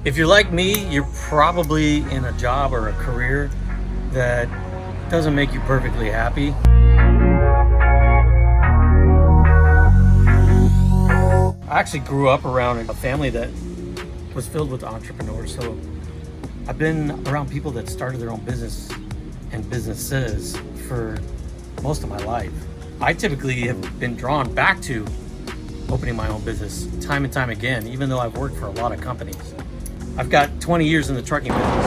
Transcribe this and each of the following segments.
If you're like me, you're probably in a job or a career that doesn't make you perfectly happy. I actually grew up around a family that was filled with entrepreneurs, so I've been around people that started their own business and businesses for most of my life. I typically have been drawn back to opening my own business time and time again, even though I've worked for a lot of companies. I've got 20 years in the trucking business.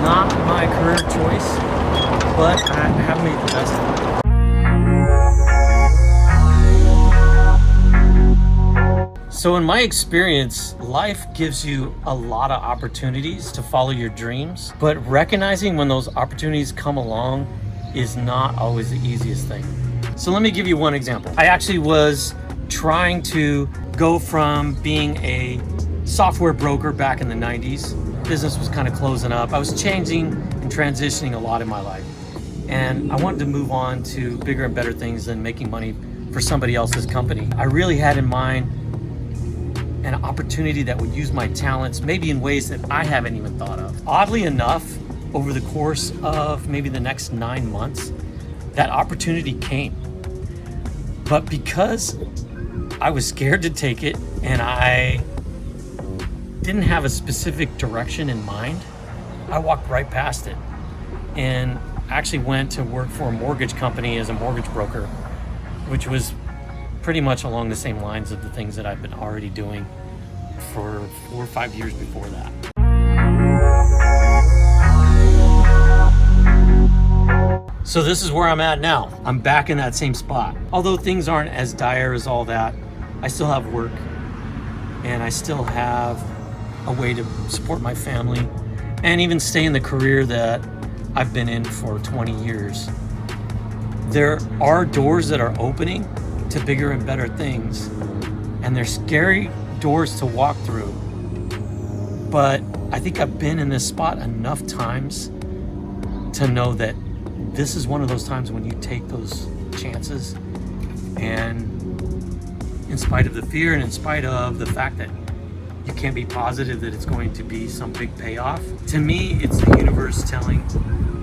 Not my career choice, but I have made the best of it. So in my experience, life gives you a lot of opportunities to follow your dreams, but recognizing when those opportunities come along is not always the easiest thing. So let me give you one example. I actually was trying to go from being a software broker back in the 90s. Business was kind of closing up. I was changing and transitioning a lot in my life. And I wanted to move on to bigger and better things than making money for somebody else's company. I really had in mind an opportunity that would use my talents, maybe in ways that I haven't even thought of. Oddly enough, over the course of maybe the next 9 months, that opportunity came. But because I was scared to take it and I didn't have a specific direction in mind, I walked right past it and actually went to work for a mortgage company as a mortgage broker, which was pretty much along the same lines of the things that I've been already doing for 4 or 5 years before that. So this is where I'm at now. I'm back in that same spot. Although things aren't as dire as all that, I still have work and I still have a way to support my family and even stay in the career that I've been in for 20 years. There are doors that are opening to bigger and better things, and they're scary doors to walk through. But I think I've been in this spot enough times to know that this is one of those times when you take those chances, and in spite of the fear and in spite of the fact that you can't be positive that it's going to be some big payoff, to me, it's the universe telling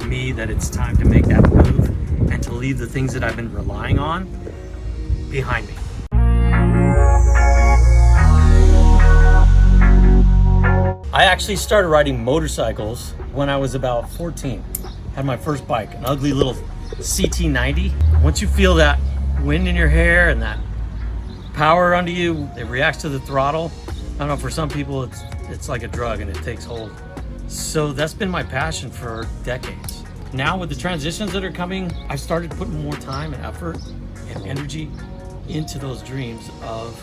me that it's time to make that move and to leave the things that I've been relying on behind me. I actually started riding motorcycles when I was about 14. Had my first bike, an ugly little CT90. Once you feel that wind in your hair and that power under you, it reacts to the throttle. I don't know, for some people it's like a drug and it takes hold. So that's been my passion for decades. Now with the transitions that are coming, I've started putting more time and effort and energy into those dreams of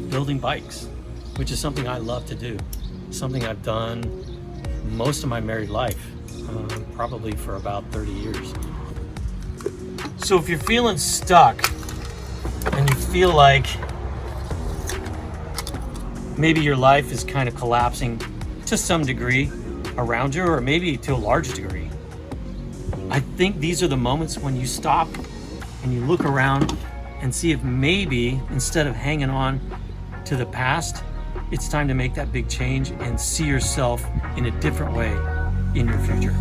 building bikes, which is something I love to do. Something I've done most of my married life, probably for about 30 years. So if you're feeling stuck and you feel like maybe your life is kind of collapsing to some degree around you, or maybe to a large degree, I think these are the moments when you stop and you look around and see if maybe instead of hanging on to the past, it's time to make that big change and see yourself in a different way in your future.